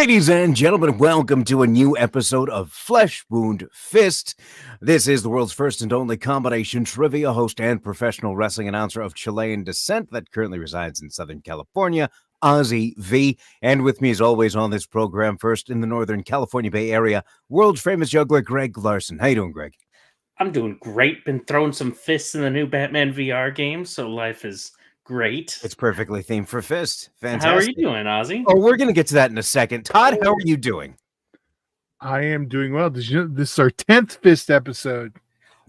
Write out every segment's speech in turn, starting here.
Ladies and gentlemen, welcome to a new episode of Flesh Wound Fist. This is the world's first and only combination trivia host and professional wrestling announcer of Chilean descent that currently resides in Southern California, Ozzy V. And with me, as always, on this program, first in the Northern California Bay Area, world famous juggler Greg Larson. How you doing, Greg? I'm doing great. Been throwing some fists in the new Batman VR game, so life is great. It's perfectly themed for Fist. Fantastic. How are you doing, Ozzy? Oh, we're going to get to that in a second. Todd, how are you doing? I am doing well. This is our 10th Fist episode.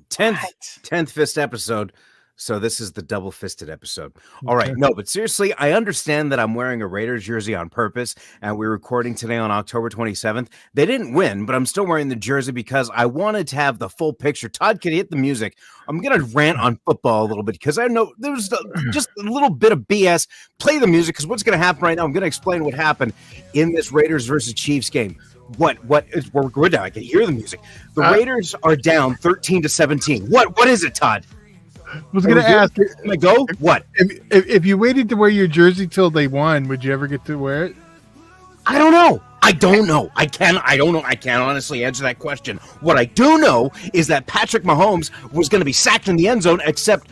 10th Fist episode. So this is the double-fisted episode. All right. No, but seriously, I understand that I'm wearing a Raiders jersey on purpose, and we're recording today on October 27th. They didn't win, but I'm still wearing the jersey because I wanted to have the full picture. Todd, can you hit the music? I'm going to rant on football a little bit because I know there's just a little bit of BS. Play the music because what's going to happen right now, I'm going to explain what happened in this Raiders versus Chiefs game. We're down. I can hear the music. The Raiders are down 13-17. What is it, Todd? I was going to ask. Can I go? What? If you waited to wear your jersey till they won, would you ever get to wear it? I don't know. I don't know. I can't honestly answer that question. What I do know is that Patrick Mahomes was going to be sacked in the end zone, except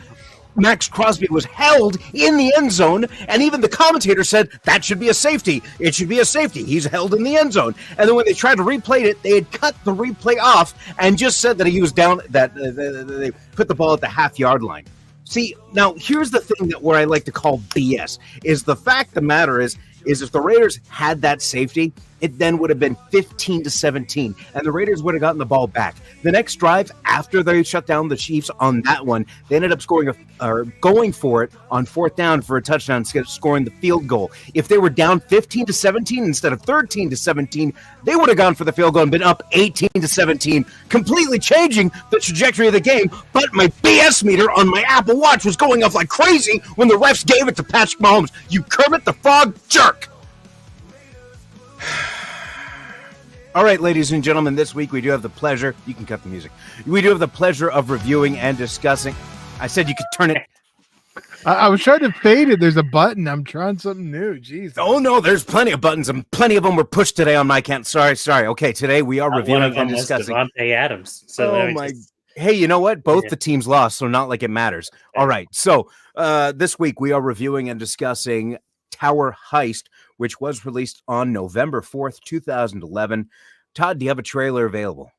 Max Crosby was held in the end zone, and even the commentator said that should be a safety. It should be a safety. He's held in the end zone. And then when they tried to replay it, they had cut the replay off and just said that he was down, that they put the ball at the half-yard line. See, now here's the thing where I like to call BS, is the fact of the matter is if the Raiders had that safety, it then would have been 15-17, and the Raiders would have gotten the ball back. The next drive, after they shut down the Chiefs on that one, they ended up going for it on fourth down for a touchdown, scoring the field goal. If they were down 15-17 instead of 13-17, they would have gone for the field goal and been up 18-17, completely changing the trajectory of the game. But my BS meter on my Apple Watch was going off like crazy when the refs gave it to Patrick Mahomes. You Kermit the Frog jerk! All right, ladies and gentlemen, this week we do have the pleasure, you can cut the music, we do have the pleasure of reviewing and discussing. I said you could turn it. I was trying to fade it. There's a button. I'm trying something new. Jeez. Oh, no, there's plenty of buttons, and plenty of them were pushed today on my account. Sorry. Okay, today we are reviewing and discussing. Devontae Adams. So Hey, you know what? Both the teams lost, so not like it matters. All right, so this week we are reviewing and discussing Tower Heist, which was released on November 4th, 2011. Todd, do you have a trailer available?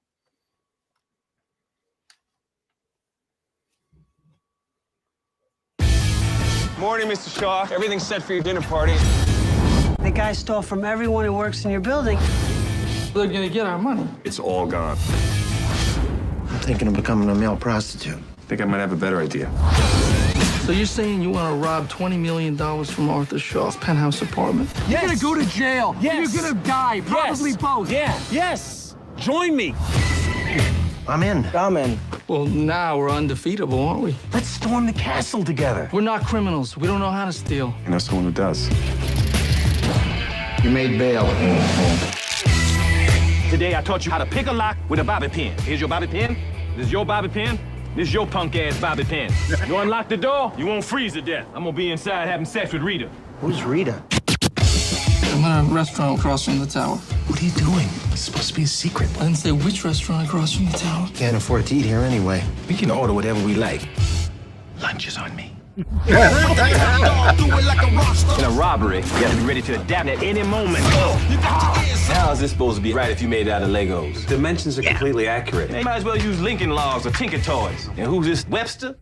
Morning, Mr. Shaw. Everything's set for your dinner party. The guy stole from everyone who works in your building. They're gonna get our money. It's all gone. I'm thinking of becoming a male prostitute. Think I might have a better idea. So you're saying you want to rob $20 million from Arthur Shaw's penthouse apartment? You're gonna go to jail. Yes. You're gonna die. Probably both. Yeah. Yes. Join me. I'm in. Well, now we're undefeatable, aren't we? Let's storm the castle together. We're not criminals. We don't know how to steal. You know someone who does. You made bail. Today I taught you how to pick a lock with a bobby pin. Here's your bobby pin. This is your bobby pin. This is your punk ass bobby pin. You unlock the door, you won't freeze to death. I'm gonna be inside having sex with Rita. Who's Rita? I'm in a restaurant across from the tower. What are you doing? It's supposed to be a secret. I didn't say which restaurant across from the tower. Can't afford to eat here anyway. We can order whatever we like. Lunch is on me. In a robbery, you have to be ready to adapt at any moment. How is this supposed to be right if you made it out of Legos? Dimensions are completely accurate. You might as well use Lincoln Logs or Tinker Toys. And who's this, Webster?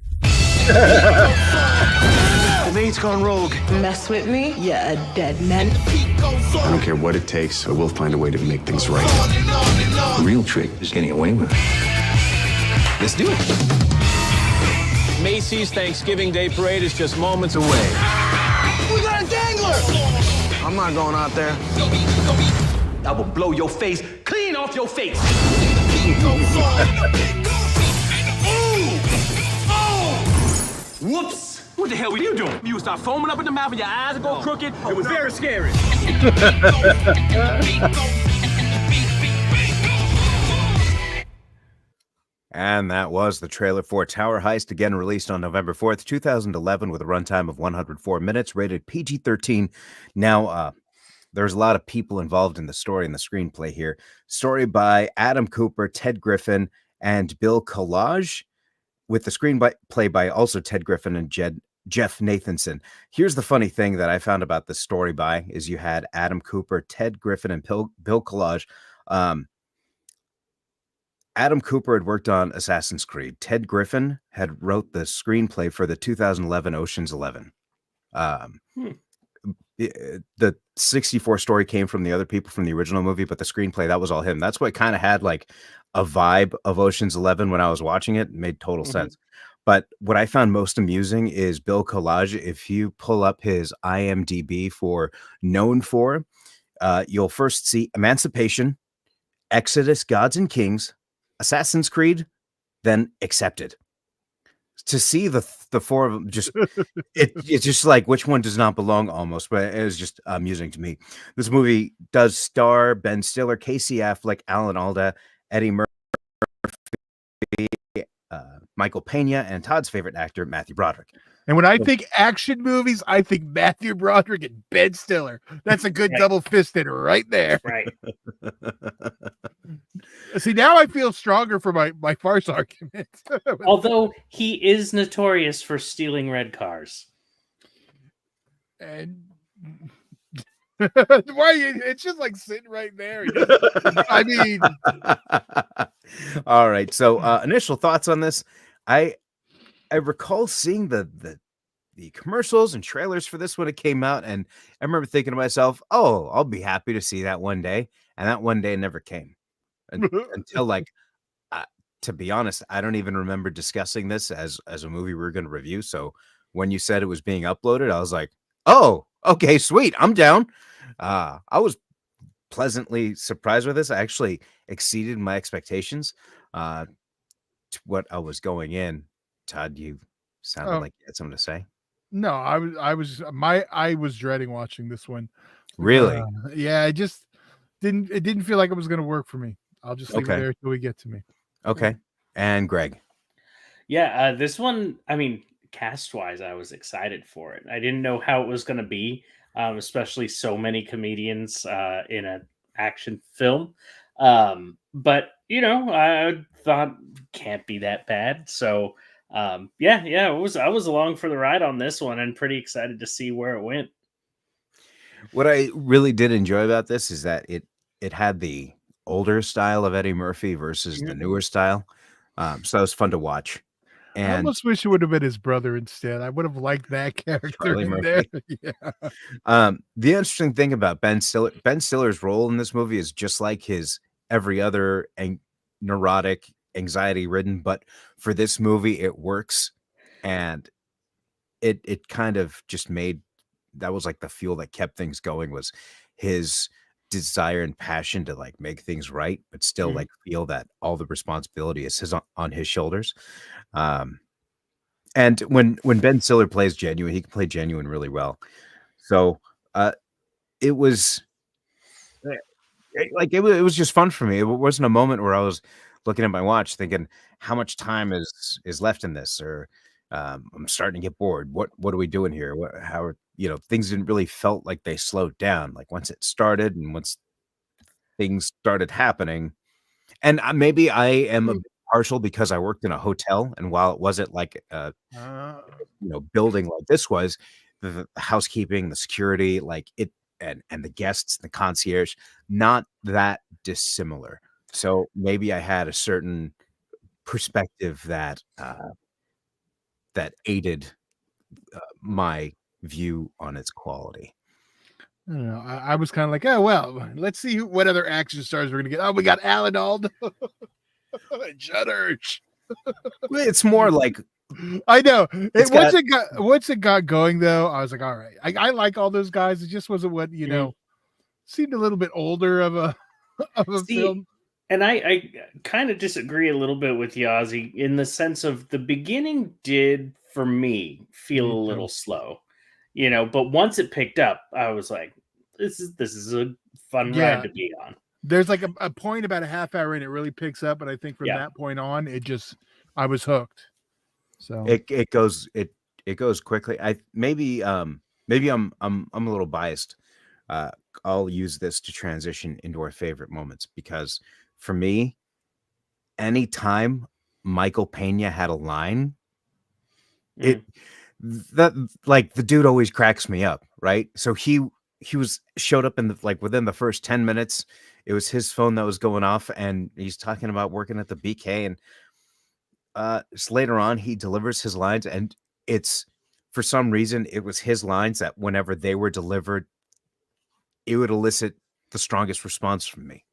The maid's gone rogue. Mess with me? Yeah, a dead man. I don't care what it takes, but we'll find a way to make things right. The real trick is getting away with it. Let's do it. Macy's Thanksgiving Day Parade is just moments away. We got a dangler! I'm not going out there. I will blow your face clean off your face. Whoops! What the hell were you doing? You would start foaming up in the mouth and your eyes would go crooked. It was very scary. And that was the trailer for Tower Heist, again released on November 4th, 2011, with a runtime of 104 minutes, rated PG-13. Now, there's a lot of people involved in the story and the screenplay here. Story by Adam Cooper, Ted Griffin, and Bill Collage, with the screenplay by also Ted Griffin and Jeff Nathanson. Here's the funny thing that I found about the story by is you had Adam Cooper, Ted Griffin, and Bill Collage. Adam Cooper had worked on Assassin's Creed. Ted Griffin had wrote the screenplay for the 2011 Ocean's 11. The 64 story came from the other people from the original movie, but the screenplay, that was all him. That's what kind of had like a vibe of Ocean's 11 when I was watching it. It made total sense. But what I found most amusing is Bill Collage. If you pull up his IMDb for known for, you'll first see Emancipation, Exodus, Gods and Kings, Assassin's Creed, then Accepted. To see the four of them, just it's just like which one does not belong almost, but it was just amusing to me. This movie does star Ben Stiller, Casey Affleck, Alan Alda, Eddie Murphy, Michael Pena, and Todd's favorite actor, Matthew Broderick. And when I think action movies, I think Matthew Broderick and Ben Stiller. That's a good double fisted right there. Right. See, now I feel stronger for my farce argument. Although he is notorious for stealing red cars. And why it's just like sitting right there. I mean, all right. So initial thoughts on this. I recall seeing the commercials and trailers for this when it came out, and I remember thinking to myself, "Oh, I'll be happy to see that one day." And that one day never came until like, to be honest, I don't even remember discussing this as a movie we were going to review. So when you said it was being uploaded, I was like, "Oh, okay, sweet, I'm down." I was pleasantly surprised with this. I actually exceeded my expectations to what I was going in. Todd, you sounded like you had something to say. No, I was dreading watching this one. Really? Yeah, it didn't feel like it was going to work for me. I'll just leave it there until we get to me. Okay. And Greg. Yeah, this one, I mean, cast-wise, I was excited for it. I didn't know how it was going to be, especially so many comedians in an action film. But, I thought can't be that bad. So, I was along for the ride on this one and pretty excited to see where it went. What I really did enjoy about this is that it had the older style of Eddie Murphy versus the newer style. So it was fun to watch. And I almost wish it would have been his brother instead. I would have liked that character in there. Yeah. The interesting thing about Ben Stiller's role in this movie is just like his every other neurotic, anxiety-ridden, but for this movie, it works. And it kind of just made, that was like the fuel that kept things going, was his desire and passion to like make things right, but still like feel that all the responsibility is on his shoulders. And when Ben Stiller plays genuine, he can play genuine really well. So it was like it was just fun for me. It wasn't a moment where I was looking at my watch thinking how much time is left in this, or I'm starting to get bored. What are we doing here? Things didn't really felt like they slowed down. Like once it started and once things started happening, and maybe I am a bit partial because I worked in a hotel, and while it wasn't like building like this was, the housekeeping, the security, like it, and the guests, the concierge, not that dissimilar. So maybe I had a certain perspective that aided my view on its quality. I don't know. I was kind of like, oh, well, let's see what other action stars we're going to get. Oh, we got Alan Alda. Judd Hirsch. It's more like, I know. Once it got going, though, I was like, all right. I like all those guys. It just wasn't what, seemed a little bit older of a film. And I kind of disagree a little bit with Yazzie in the sense of the beginning did, for me, feel a little slow, but once it picked up, I was like, this is a fun ride to be on. There's like a point about a half hour in, it really picks up. And I think from that point on, I was hooked. So it goes quickly. Maybe I'm a little biased. I'll use this to transition into our favorite moments, because for me, anytime Michael Pena had a line, that like the dude always cracks me up, right? So he showed up in the like within the first 10 minutes, it was his phone that was going off, and he's talking about working at the BK, and just later on he delivers his lines, and it's for some reason it was his lines that whenever they were delivered, it would elicit the strongest response from me.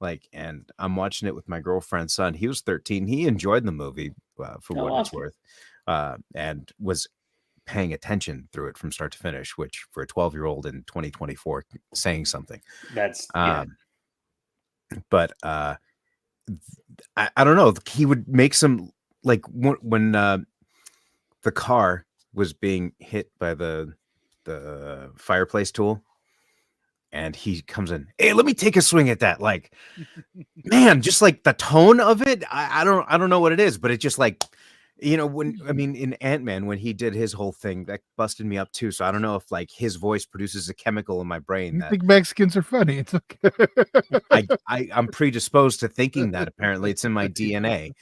Like, and I'm watching it with my girlfriend's son. He was 13. He enjoyed the movie for what it's worth, and was paying attention through it from start to finish, which for a 12-year-old in 2024 saying something. That's but I don't know. He would make some, like when the car was being hit by the fireplace tool, and he comes in, hey, let me take a swing at that. Like, man, just like the tone of it, I don't know what it is, but it just like, you know, when I mean in Ant-Man, when he did his whole thing, that busted me up too. So I don't know if like his voice produces a chemical in my brain. You that think Mexicans are funny? It's okay. I'm predisposed to thinking that. Apparently, it's in my DNA.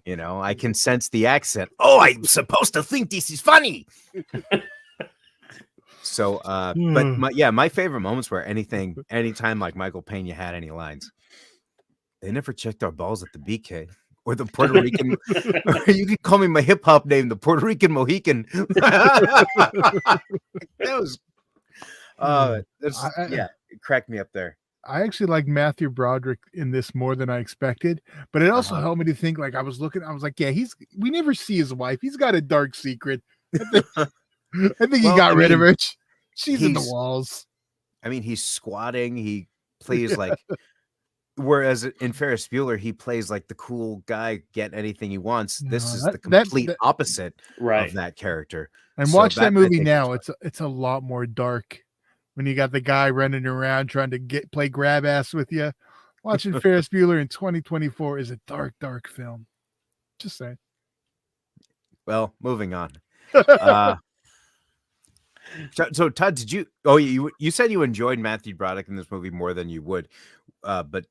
You know, I can sense the accent. Oh, I'm supposed to think this is funny. So, but my favorite moments were anytime like Michael Pena had any lines. They never checked our balls at the BK. Or the Puerto Rican, you can call me my hip hop name, the Puerto Rican Mohican. That was, it cracked me up there. I actually like Matthew Broderick in this more than I expected, but it also helped me to think. Like I was like, yeah, we never see his wife. He's got a dark secret. I think he got rid of her. She's in the walls. I mean, he's squatting. He plays like. Whereas in Ferris Bueller, he plays like the cool guy, get anything he wants. This is the complete opposite of that character. And so watch that movie now. It's a lot more dark when you got the guy running around trying to play grab ass with you. Watching Ferris Bueller in 2024 is a dark, dark film. Just saying. Well, moving on. So Todd, did you? Oh, you said you enjoyed Matthew Broderick in this movie more than you would, but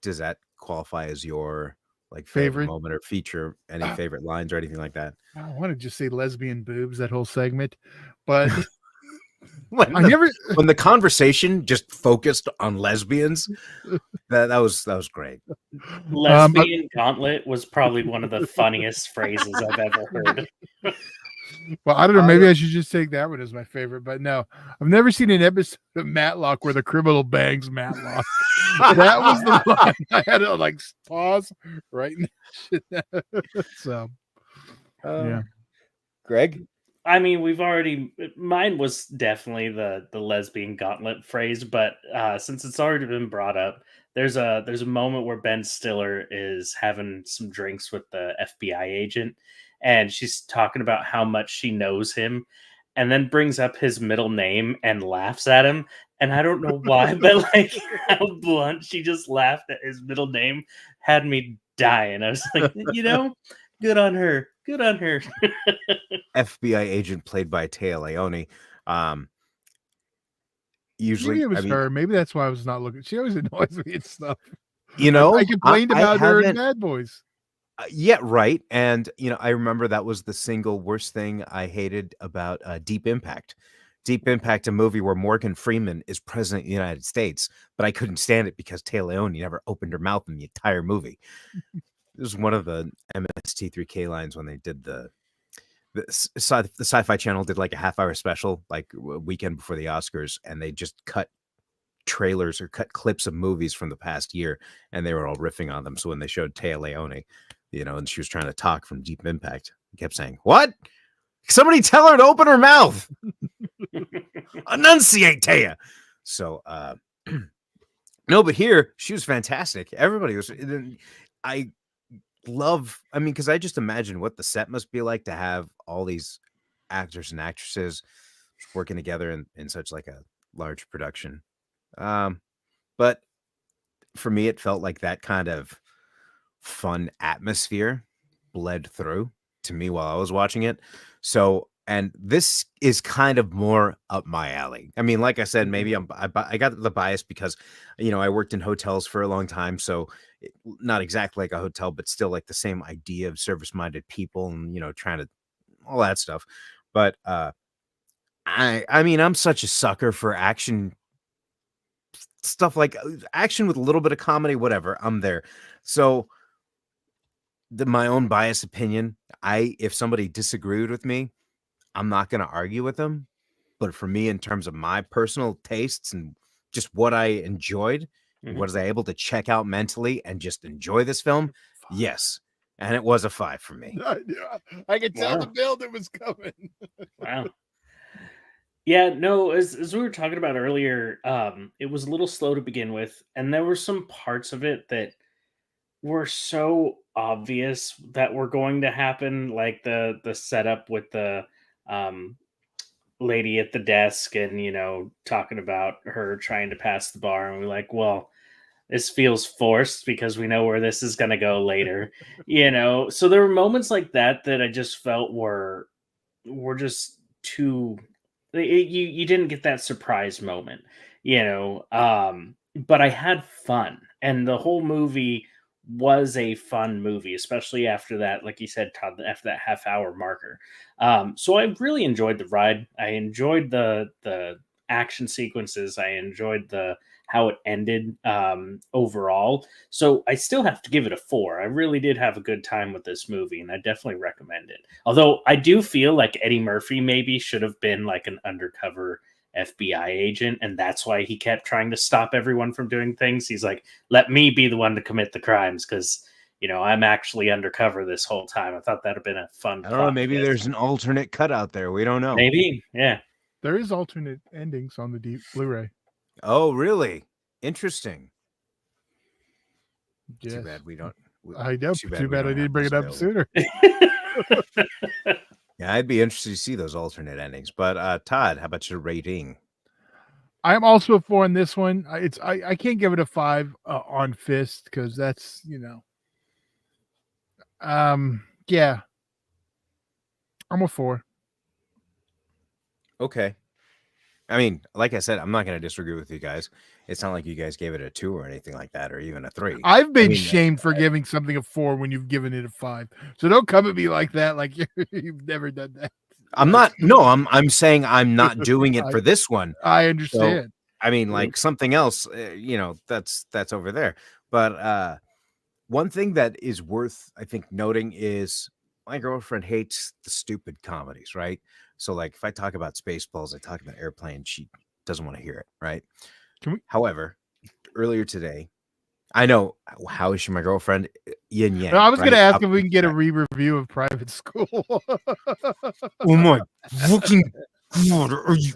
does that qualify as your like favorite moment or feature? Any favorite lines or anything like that? I want to just say lesbian boobs, that whole segment, but when the conversation just focused on lesbians, that was great. Lesbian gauntlet was probably one of the funniest phrases I've ever heard. Well, I don't know. Maybe I should just take that one as my favorite. But no, I've never seen an episode of Matlock where the criminal bangs Matlock. That was the line I had to like pause right now. So, yeah. Greg? I mean, mine was definitely the lesbian gauntlet phrase, but since it's already been brought up, there's a moment where Ben Stiller is having some drinks with the FBI agent, and she's talking about how much she knows him, and then brings up his middle name and laughs at him. And I don't know why, but like how blunt she just laughed at his middle name had me dying. I was like, good on her. Good on her. FBI agent played by Téa Leoni. Usually, maybe it was her. Maybe that's why I was not looking. She always annoys me and stuff. I complained about her in Bad Boys. Yeah, right. And I remember that was the single worst thing I hated about Deep Impact. Deep Impact, a movie where Morgan Freeman is president of the United States, but I couldn't stand it because Téa Leoni never opened her mouth in the entire movie. It was one of the MST3K lines when they did the Sci-Fi Channel did like a half-hour special, like a weekend before the Oscars, and they just cut trailers or cut clips of movies from the past year, and they were all riffing on them. So when they showed Téa Leoni, and she was trying to talk from Deep Impact, he kept saying, "What? Somebody tell her to open her mouth. Enunciate, Téa." So no, but here she was fantastic. Everybody was. Because I just imagine what the set must be like to have all these actors and actresses working together in such like a large production. But for me, it felt like that kind of fun atmosphere bled through to me while I was watching it. So And this is kind of more up my alley. I mean, like I said, maybe I got the bias because, I worked in hotels for a long time. So not exactly like a hotel, but still like the same idea of service-minded people and, trying to all that stuff. But I mean, I'm such a sucker for action stuff, like action with a little bit of comedy, whatever. I'm there. So my own biased opinion, if somebody disagreed with me, I'm not going to argue with them. But for me, in terms of my personal tastes and just what I enjoyed, was I able to check out mentally and just enjoy this film? Yes. And it was a 5 for me. I could tell the build it was coming. Wow. Yeah, no, as we were talking about earlier, it was a little slow to begin with, and there were some parts of it that were so obvious that were going to happen, like the setup with the um lady at the desk and talking about her trying to pass the bar, and we're like, well, this feels forced because we know where this is going to go later. So there were moments like that that I just felt were just too you didn't get that surprise moment, but I had fun, and the whole movie was a fun movie, especially after that, like you said, Todd, after that half-hour marker. So I really enjoyed the ride. I enjoyed the action sequences. I enjoyed the how it ended overall. So I still have to give it a 4. I really did have a good time with this movie, and I definitely recommend it. Although I do feel like Eddie Murphy maybe should have been like an undercover FBI agent, and that's why he kept trying to stop everyone from doing things. He's like, let me be the one to commit the crimes because I'm actually undercover this whole time. I thought that'd have been a fun. I don't know. Maybe there's an alternate cut out there. We don't know. Maybe, yeah. There is alternate endings on the Blu-ray. Oh, really? Interesting. Yes. Too bad we don't. I know. Too bad I didn't bring it up sooner. Yeah, I'd be interested to see those alternate endings. But Todd, how about your rating? I'm also a 4 on this one. I can't give it a 5 on Fist because that's yeah. I'm a 4. Okay. I mean, like I said, I'm not going to disagree with you guys. It's not like you guys gave it a 2 or anything like that, or even a 3. I've been shamed for giving something a 4 when you've given it a 5. So don't come at me like that. Like you've never done that. I'm not. No, I'm saying I'm not doing it for this one. I understand. So, I mean, like something else, that's over there. But one thing that is worth, I think, noting is my girlfriend hates the stupid comedies, right? So, like, if I talk about Spaceballs, I talk about Airplane, she doesn't want to hear it, right? However, earlier today, I know, how is she my girlfriend? Yin yang. I was going to ask if we can get a re-review of Private School. Oh my fucking God, are you?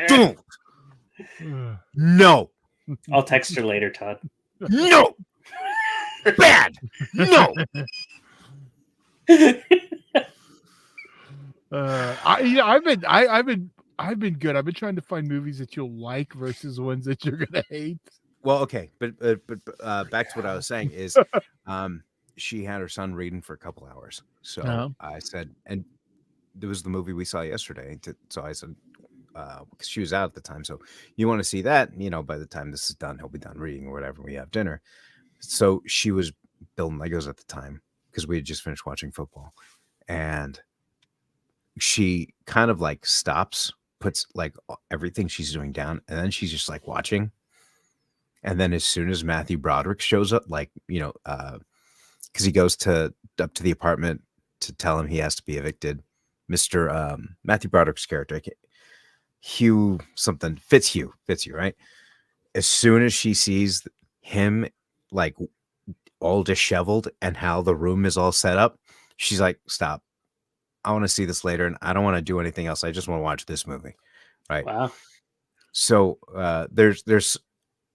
Don't. No. I'll text her later, Todd. No. Bad. No. I've been good. I've been trying to find movies that you'll like versus ones that you're gonna hate. Well, okay, but back to what I was saying is, she had her son reading for a couple hours, so I said, and there was the movie we saw yesterday. So I said, because she was out at the time, so you want to see that? By the time this is done, he'll be done reading or whatever. We have dinner. So she was building Legos at the time because we had just finished watching football, and she kind of like stops, puts like everything she's doing down, and then she's just like watching. And then as soon as Matthew Broderick shows up, like, because he goes up to the apartment to tell him he has to be evicted. Mr. Matthew Broderick's character, Hugh something, Fitzhugh, right? As soon as she sees him like all disheveled and how the room is all set up, she's like, stop. I want to see this later, and I don't want to do anything else. I just want to watch this movie. Right. Wow. So there's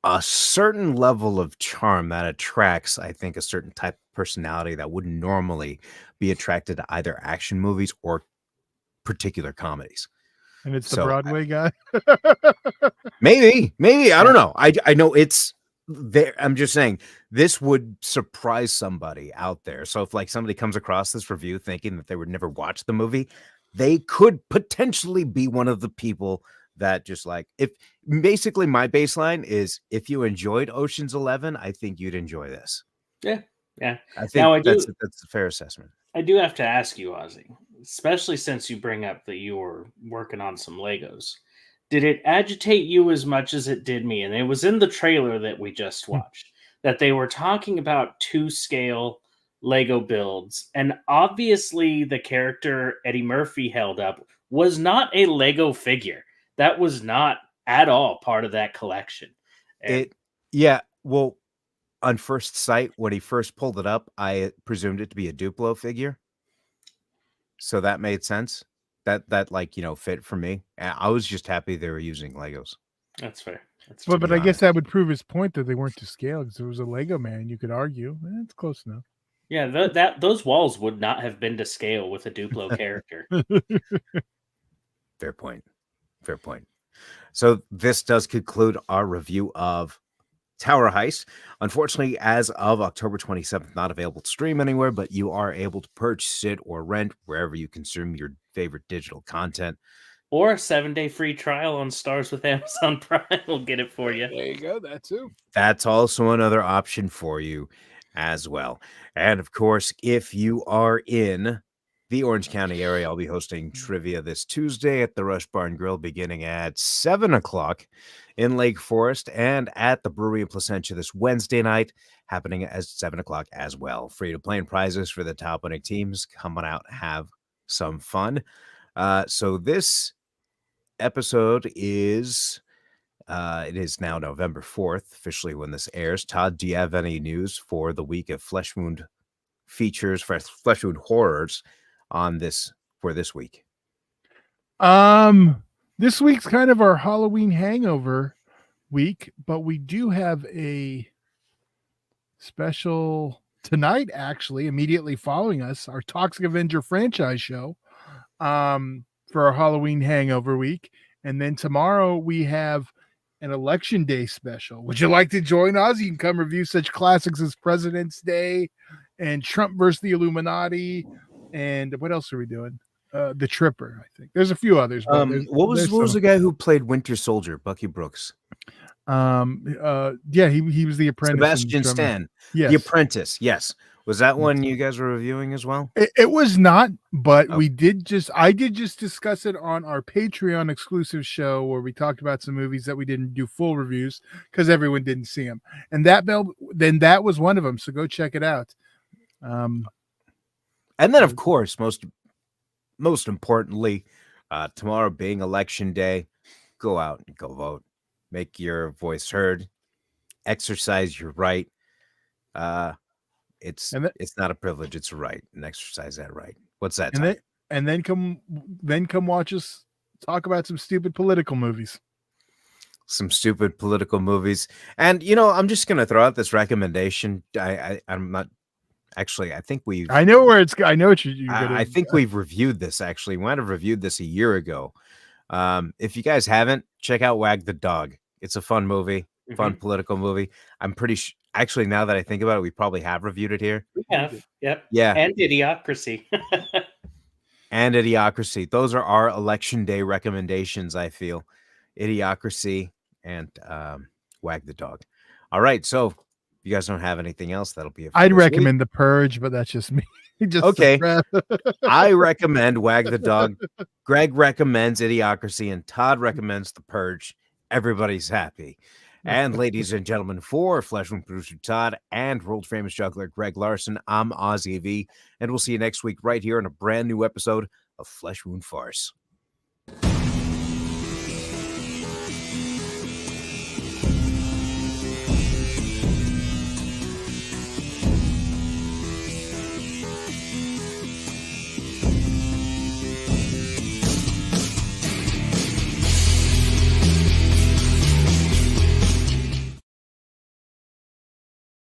a certain level of charm that attracts, I think, a certain type of personality that wouldn't normally be attracted to either action movies or particular comedies. And it's the Broadway guy. maybe I don't know. I know it's I'm just saying this would surprise somebody out there. So if like somebody comes across this review thinking that they would never watch the movie, they could potentially be one of the people that just like, if basically my baseline is if you enjoyed Ocean's 11, I think you'd enjoy this. Yeah. I think Now, that's a fair assessment. I do have to ask you, Ozzy, especially since you bring up that you were working on some Legos. Did it agitate you as much as it did me? And it was in the trailer that we just watched that they were talking about 2-scale Lego builds. And obviously, the character Eddie Murphy held up was not a Lego figure. That was not at all part of that collection. Well, on first sight, when he first pulled it up, I presumed it to be a Duplo figure. So that made sense. That like, fit for me. I was just happy they were using Legos. That's fair. But I guess that would prove his point that they weren't to scale because it was a Lego man. You could argue it's close enough. Yeah, those walls would not have been to scale with a Duplo character. Fair point. So this does conclude our review of Tower Heist. Unfortunately, as of October 27th, not available to stream anywhere, but you are able to purchase it or rent wherever you consume your favorite digital content. Or a 7-day free trial on Stars with Amazon Prime will get it for you. There you go. That too. That's also another option for you as well. And of course, if you are in the Orange County area, I'll be hosting trivia this Tuesday at the Rush Barn Grill beginning at 7 o'clock in Lake Forest, and at the Brewery in Placentia this Wednesday night, happening at 7 o'clock as well. Free to play and prizes for the top winning teams. Come on out, have some fun. So this episode is it is now November 4th, officially when this airs. Todd, do you have any news for the week of Flesh Wound features, for Flesh Wound horrors on this for this week? This week's kind of our Halloween hangover week, but we do have a special tonight, actually, immediately following us, our Toxic Avenger franchise show for our Halloween hangover week. And then tomorrow we have an Election Day special. Would you like to join us? You can come review such classics as President's Day and Trump versus the Illuminati. And what else are we doing? The Tripper, I think. There's a few others. What was the guy who played Winter Soldier? Bucky Brooks. Yeah, he was the apprentice. Sebastian Stan. Yes. The Apprentice. Yes. Was that one you guys were reviewing as well? It was not, but I did just discuss it on our Patreon exclusive show where we talked about some movies that we didn't do full reviews because everyone didn't see them. And that was one of them. So go check it out. And then, of course, most importantly, tomorrow being Election Day, go out and go vote. Make your voice heard. Exercise your right. It's not a privilege; it's a right, and exercise that right. What's that? And then come watch us talk about some stupid political movies. Some stupid political movies, and I'm just gonna throw out this recommendation. I'm not. Actually, I think we've. I know where it's. I know what you're. I think we've reviewed this. Actually, we might have reviewed this a year ago. If you guys haven't, check out Wag the Dog. It's a fun movie, fun political movie. I'm pretty sure. Actually, now that I think about it, we probably have reviewed it here. We have. Yep. Yeah. And Idiocracy. And Idiocracy. Those are our Election Day recommendations. I feel Idiocracy and Wag the Dog. All right, so if you guys don't have anything else, that'll be it. I'd recommend The Purge, but that's just me. Okay. I recommend Wag the Dog. Greg recommends Idiocracy, and Todd recommends The Purge. Everybody's happy. And ladies and gentlemen, for Flesh Wound producer Todd and world famous juggler Greg Larson, I'm Ozzy V, and we'll see you next week right here on a brand new episode of Flesh Wound Farce.